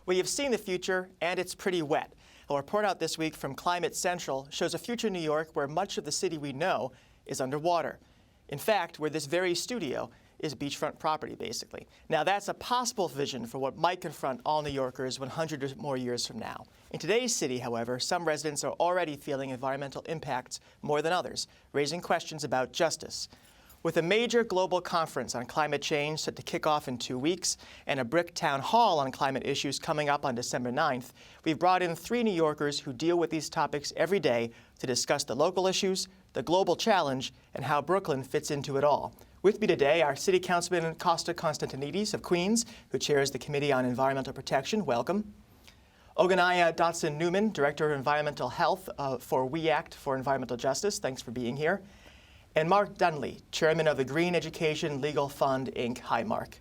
We have seen the future, and it's pretty wet. A report out this week from Climate Central shows a future New York where much of the city we know is underwater. In fact, where this very studio is beachfront property, basically. Now, that's a possible vision for what might confront all New Yorkers 100 or more years from now. In today's city, however, some residents are already feeling environmental impacts more than others, raising questions about justice. With a major global conference on climate change set to kick off in 2 weeks and a BRIC town hall on climate issues coming up on December 9th, we've brought in 3 New Yorkers who deal with these topics every day to discuss the local issues, the global challenge, and how Brooklyn fits into it all. With me today are City Councilman Costa Constantinides of Queens, who chairs the Committee on Environmental Protection. Welcome. Oganaya Dotson-Newman, Director of Environmental Health for We Act for Environmental Justice. Thanks for being here. And Mark Dunley, Chairman of the Green Education Legal Fund, Inc. Hi, Mark.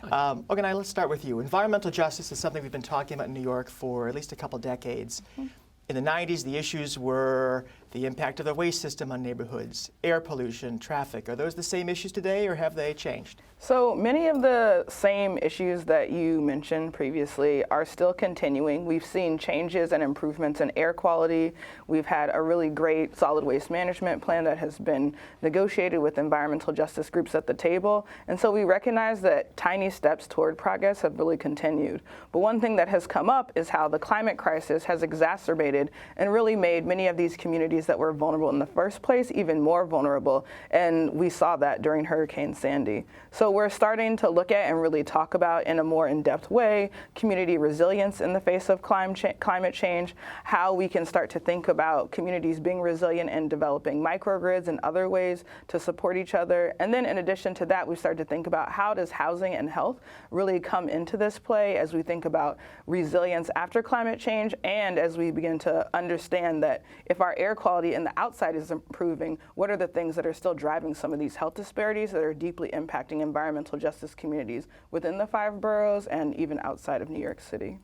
Oganaya, let's start with you. Environmental justice is something we've been talking about in New York for at least a couple decades. In the 90s, the issues were the impact of the waste system on neighborhoods, air pollution, traffic. Are those the same issues today, or have they changed? So many of the same issues that you mentioned previously are still continuing. We've seen changes and improvements in air quality. We've had a really great solid waste management plan that has been negotiated with environmental justice groups at the table. And so we recognize that tiny steps toward progress have really continued. But one thing that has come up is how the climate crisis has exacerbated and really made many of these communities that were vulnerable in the first place even more vulnerable. And we saw that during Hurricane Sandy. So we're starting to look at and really talk about in a more in-depth way community resilience in the face of climate change, how we can start to think about communities being resilient and developing microgrids and other ways to support each other. And then in addition to that, we start to think about how does housing and health really come into this play as we think about resilience after climate change, and as we begin to understand that if our air quality in the outside is improving, what are the things that are still driving some of these health disparities that are deeply impacting environmental justice communities within the 5 boroughs and even outside of New York City.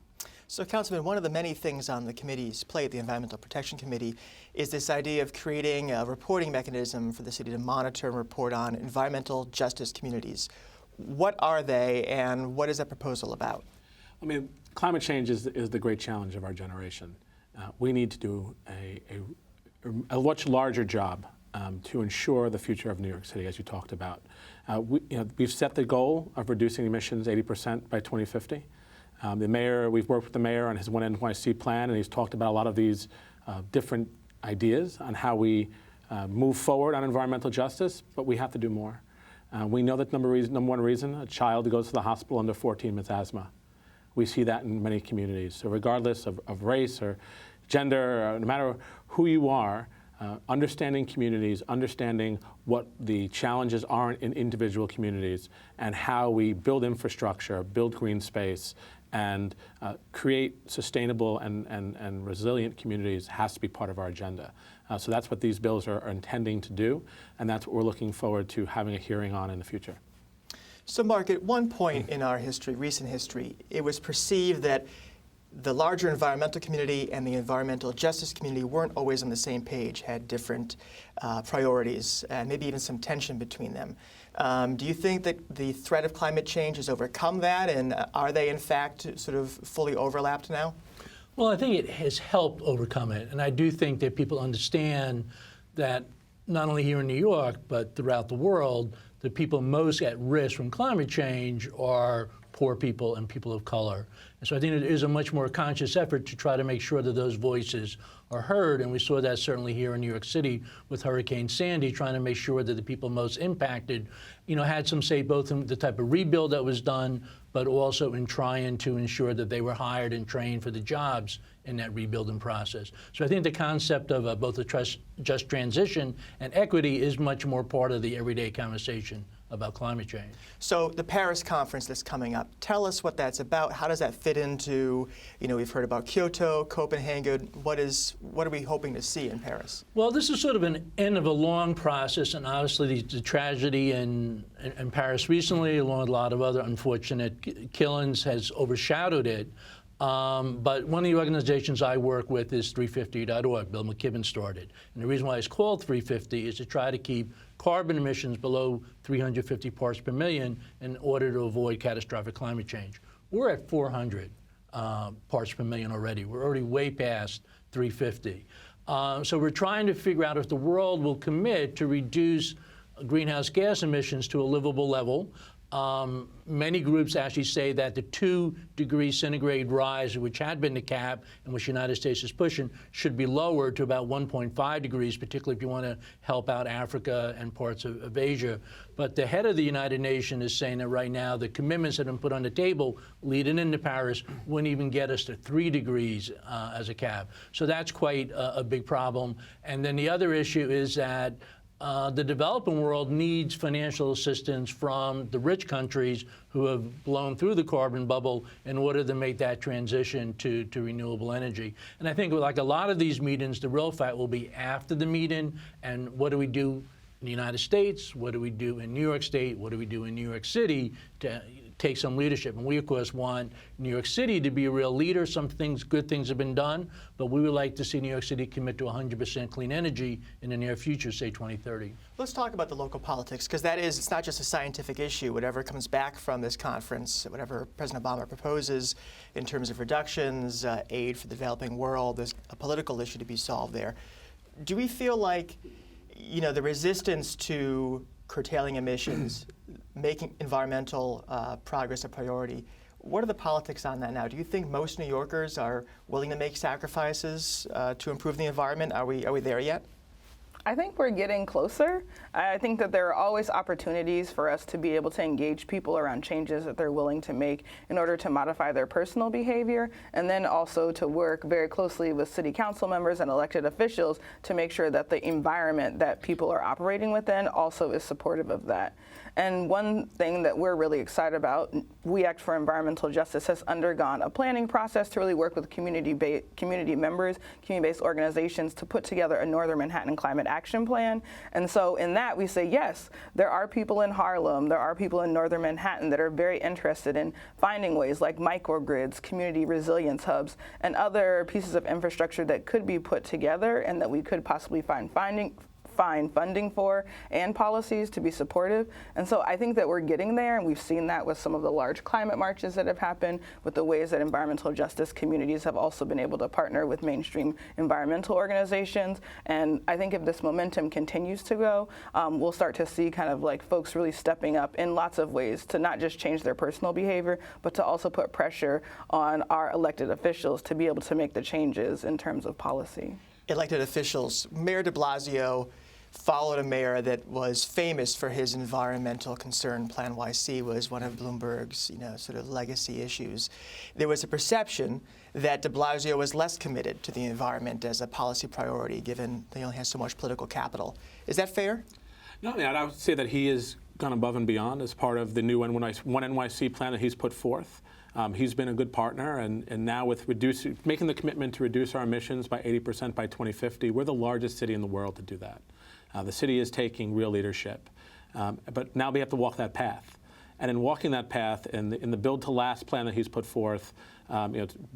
So, Councilman, one of the many things on the committee's plate, the Environmental Protection Committee, is this idea of creating a reporting mechanism for the city to monitor and report on environmental justice communities. What are they, and what is that proposal about? I mean, climate change is the great challenge of our generation. We need to do a much larger job to ensure the future of New York City, as you talked about. We've set the goal of reducing emissions 80% by 2050. We've worked with the mayor on his One NYC plan, and he's talked about a lot of these different ideas on how we move forward on environmental justice, but we have to do more. We know that number one reason a child goes to the hospital under 14 with asthma. We see that in many communities. So regardless of race or gender, or no matter who you are, understanding communities, understanding what the challenges are in individual communities, and how we build infrastructure, build green space, and create sustainable and resilient communities has to be part of our agenda. So that's what these bills are intending to do, and that's what we're looking forward to having a hearing on in the future. So, Mark, at one point in our history, recent history, it was perceived that the larger environmental community and the environmental justice community weren't always on the same page, had different priorities, and maybe even some tension between them. Do you think that the threat of climate change has overcome that, and are they in fact sort of fully overlapped now? Well, I think it has helped overcome it, and I do think that people understand that not only here in New York, but throughout the world, the people most at risk from climate change are poor people and people of color. And so I think it is a much more conscious effort to try to make sure that those voices are heard. And we saw that certainly here in New York City with Hurricane Sandy, trying to make sure that the people most impacted, had some say both in the type of rebuild that was done, but also in trying to ensure that they were hired and trained for the jobs in that rebuilding process. So I think the concept of both a just transition and equity is much more part of the everyday conversation about climate change. So the Paris conference that's coming up, tell us what that's about. How does that fit into, we've heard about Kyoto, Copenhagen. What are we hoping to see in Paris? Well, this is sort of an end of a long process, and obviously the tragedy in Paris recently, along with a lot of other unfortunate killings, has overshadowed it. But one of the organizations I work with is 350.org, Bill McKibben started. And the reason why it's called 350 is to try to keep carbon emissions below 350 parts per million in order to avoid catastrophic climate change. We're at 400. parts per million already. We're already way past 350. So we're trying to figure out if the world will commit to reduce greenhouse gas emissions to a livable level. Many groups actually say that the 2-degree centigrade rise, which had been the cap and which the United States is pushing, should be lowered to about 1.5 degrees, particularly if you want to help out Africa and parts of Asia. But the head of the United Nations is saying that right now the commitments that have been put on the table leading into Paris wouldn't even get us to 3 degrees as a cap. So that's quite a big problem. And then the other issue is that the developing world needs financial assistance from the rich countries who have blown through the carbon bubble in order to make that transition to renewable energy. And I think like a lot of these meetings, the real fight will be after the meeting, and what do we do in the United States, what do we do in New York State, what do we do in New York City to take some leadership. And we, of course, want New York City to be a real leader. Some things, good things have been done, but we would like to see New York City commit to 100% clean energy in the near future, say 2030. Let's talk about the local politics, because it's not just a scientific issue. Whatever comes back from this conference, whatever President Obama proposes in terms of reductions, aid for the developing world, there's a political issue to be solved there. Do we feel like, the resistance to curtailing emissions, making environmental progress a priority, what are the politics on that now? Do you think most New Yorkers are willing to make sacrifices to improve the environment? Are we there yet? I think we're getting closer. I think that there are always opportunities for us to be able to engage people around changes that they're willing to make in order to modify their personal behavior, and then also to work very closely with city council members and elected officials to make sure that the environment that people are operating within also is supportive of that. And one thing that we're really excited about, We Act for Environmental Justice has undergone a planning process to really work with community members, community-based organizations to put together a Northern Manhattan Climate Action Plan. And so in that we say, yes, there are people in Harlem, there are people in Northern Manhattan that are very interested in finding ways like microgrids, community resilience hubs, and other pieces of infrastructure that could be put together and that we could possibly find funding for and policies to be supportive. And so I think that we're getting there, and we've seen that with some of the large climate marches that have happened, with the ways that environmental justice communities have also been able to partner with mainstream environmental organizations. And I think if this momentum continues to go, we'll start to see kind of like folks really stepping up in lots of ways to not just change their personal behavior, but to also put pressure on our elected officials to be able to make the changes in terms of policy. Elected officials, Mayor de Blasio followed a mayor that was famous for his environmental concern. Plan YC was one of Bloomberg's, sort of legacy issues. There was a perception that de Blasio was less committed to the environment as a policy priority, given that he only has so much political capital. Is that fair? No, I would say that he has gone above and beyond as part of the new One NYC plan that he's put forth. He's been a good partner, and now with making the commitment to reduce our emissions by 80% by 2050, we're the largest city in the world to do that. The city is taking real leadership, but now we have to walk that path. And in walking that path, in the Build to Last plan that he's put forth,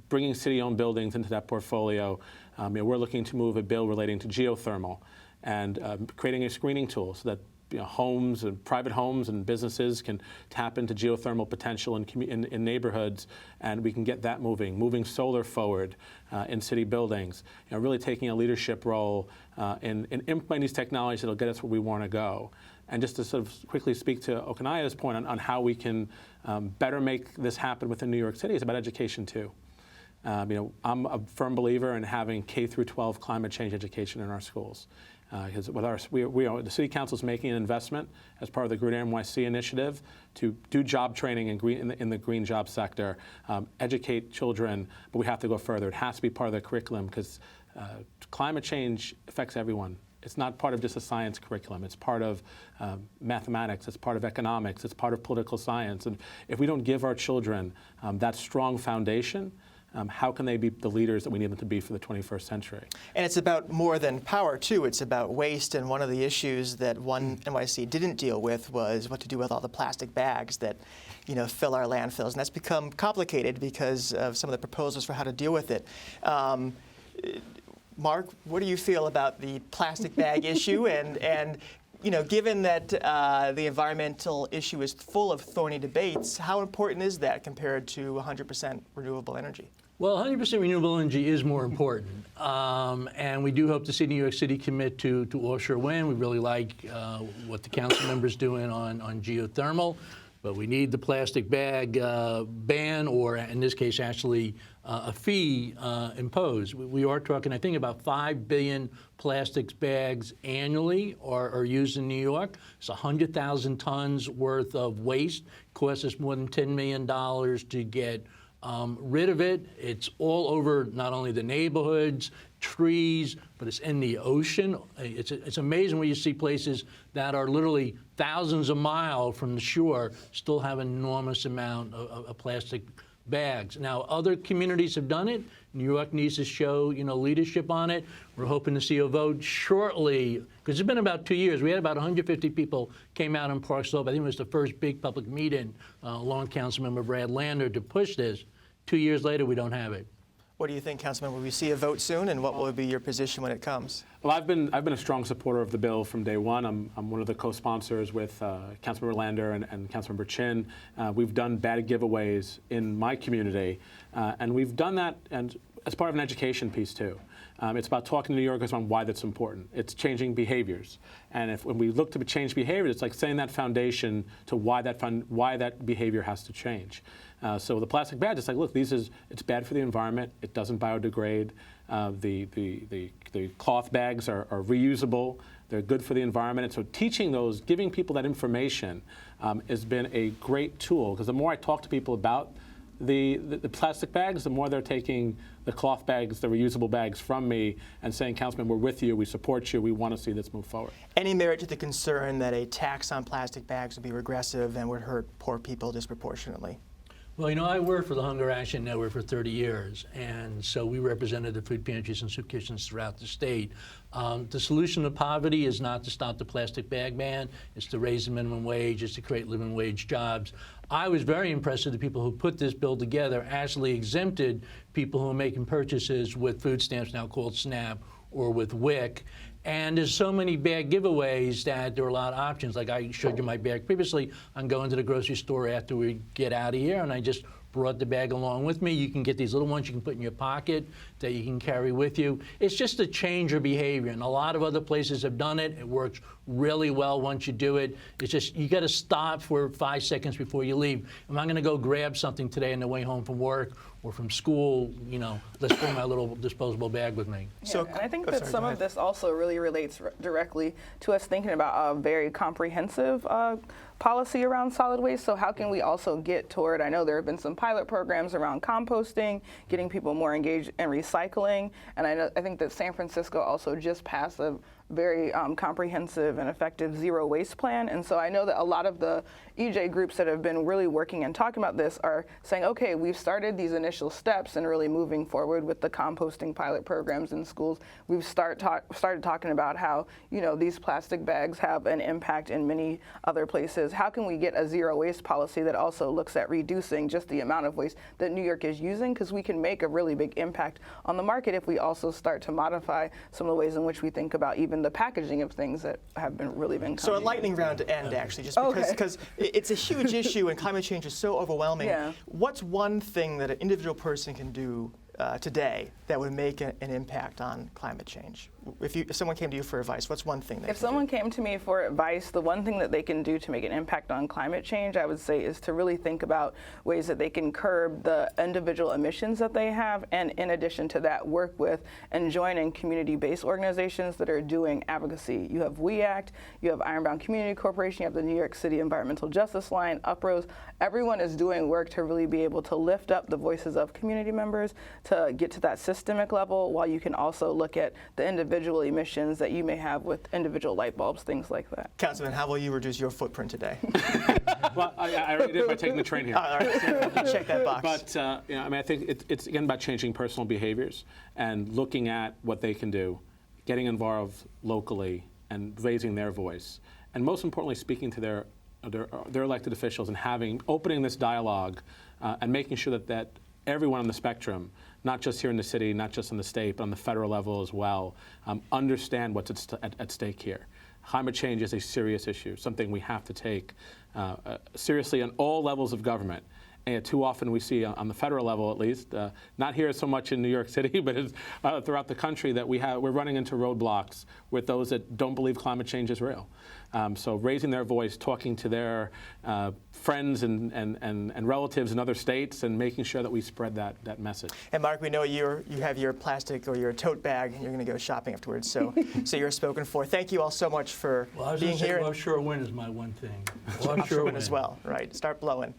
bringing city-owned buildings into that portfolio, we're looking to move a bill relating to geothermal and creating a screening tool so that homes and private homes and businesses can tap into geothermal potential in neighborhoods, and we can get that moving solar forward in city buildings, really taking a leadership role in implementing these technologies that will get us where we want to go. And just to sort of quickly speak to Okanaya's point on how we can better make this happen within New York City, it's about education too. I'm a firm believer in having K through 12 climate change education in our schools. Because the City Council is making an investment as part of the Green NYC initiative to do job training in the green job sector, educate children, but we have to go further. It has to be part of the curriculum because climate change affects everyone. It's not part of just a science curriculum. It's part of mathematics. It's part of economics. It's part of political science. And if we don't give our children that strong foundation, how can they be the leaders that we need them to be for the 21st century? And it's about more than power, too. It's about waste, and one of the issues that One NYC didn't deal with was what to do with all the plastic bags that, fill our landfills. And that's become complicated because of some of the proposals for how to deal with it. Mark, what do you feel about the plastic bag issue, and given that the environmental issue is full of thorny debates, how important is that compared to 100% renewable energy? Well, 100% renewable energy is more important, and we do hope to see New York City commit to offshore wind. We really like what the council members doing on geothermal, but we need the plastic bag ban, or in this case, actually a fee imposed. We are talking, I think, about 5 billion plastic bags annually are used in New York. It's 100,000 tons worth of waste. Costs us more than $10 million to get rid of it. It's all over not only the neighborhoods, trees, but it's in the ocean. It's amazing when you see places that are literally thousands of miles from the shore still have an enormous amount of plastic bags. Now, other communities have done it. New York needs to show, leadership on it. We're hoping to see a vote shortly, because it's been about 2 years. We had about 150 people came out in Park Slope. I think it was the first big public meeting, along Councilmember Brad Lander, to push this. 2 years later, we don't have it. What do you think, Councilman? Will we see a vote soon, and what will be your position when it comes? Well, I've been a strong supporter of the bill from day one. I'm one of the co-sponsors with Councilmember Lander and Councilmember Chin. We've done bag giveaways in my community, and we've done that and as part of an education piece too. It's about talking to New Yorkers on why that's important. It's changing behaviors, and when we look to change behaviors, it's like setting that foundation to why that behavior has to change. So the plastic bag, it's like, look, it's bad for the environment. It doesn't biodegrade. The cloth bags are reusable. They're good for the environment. And so teaching those, giving people that information has been a great tool, because the more I talk to people about the plastic bags, the more they're taking the cloth bags, the reusable bags from me and saying, Councilman, we're with you, we support you, we want to see this move forward. Any merit to the concern that a tax on plastic bags would be regressive and would hurt poor people disproportionately? Well, I worked for the Hunger Action Network for 30 years, and so we represented the food pantries and soup kitchens throughout the state. The solution to poverty is not to stop the plastic bag ban, it's to raise the minimum wage, it's to create living wage jobs. I was very impressed with the people who put this bill together, actually exempted people who are making purchases with food stamps, now called SNAP, or with WIC. And there's so many bag giveaways that there are a lot of options. Like I showed you my bag previously. I'm going to the grocery store after we get out of here, and I just brought the bag along with me. You can get these little ones you can put in your pocket that you can carry with you. It's just a change of behavior, and a lot of other places have done it. It works really well once you do it. It's just, you got to stop for 5 seconds before you leave. Am I going to go grab something today on the way home from work or from school? Let's bring my little disposable bag with me. Yeah, and I think that some of this also really relates directly to us thinking about a very comprehensive policy around solid waste. So how can we also get toward, I know there have been some pilot programs around composting, getting people more engaged in recycling, and I think that San Francisco also just passed a very comprehensive and effective zero waste plan. And so I know that a lot of the EJ groups that have been really working and talking about this are saying, okay, we've started these initial steps and really moving forward with the composting pilot programs in schools. We've started talking about how, these plastic bags have an impact in many other places. How can we get a zero waste policy that also looks at reducing just the amount of waste that New York is using? Because we can make a really big impact on the market if we also start to modify some of the ways in which we think about even the packaging of things that have been coming. So a lightning round to end, actually, just because it's a huge issue and climate change is so overwhelming. Yeah. What's one thing that an individual person can do today that would make an impact on climate change? If someone came to you for advice, what's one thing? If someone came to me for advice, the one thing that they can do to make an impact on climate change, I would say, is to really think about ways that they can curb the individual emissions that they have, and in addition to that, work with and join in community-based organizations that are doing advocacy. You have We Act, you have Ironbound Community Corporation, you have the New York City Environmental Justice Line, Uprose. Everyone is doing work to really be able to lift up the voices of community members to get to that systemic level, while you can also look at the individual emissions that you may have with individual light bulbs, things like that. Councilman, how will you reduce your footprint today? Well, I already did by taking the train here. All right, check that box. But I think it's again about changing personal behaviors and looking at what they can do, getting involved locally and raising their voice, and most importantly, speaking to their elected officials and opening this dialogue and making sure that everyone on the spectrum, not just here in the city, not just in the state, but on the federal level as well, understand what's at stake here. climate change is a serious issue, something we have to take seriously on all levels of government. And too often we see on the federal level, at least, not here so much in New York City, but throughout the country, that we're running into roadblocks with those that don't believe climate change is real. So raising their voice, talking to their friends and relatives in other states, and making sure that we spread that message. And Mark, we know you have your plastic or your tote bag, and you're going to go shopping afterwards. So, so you're spoken for. Thank you all so much for being here. Offshore wind is my one thing. Offshore wind as well, right? Start blowing.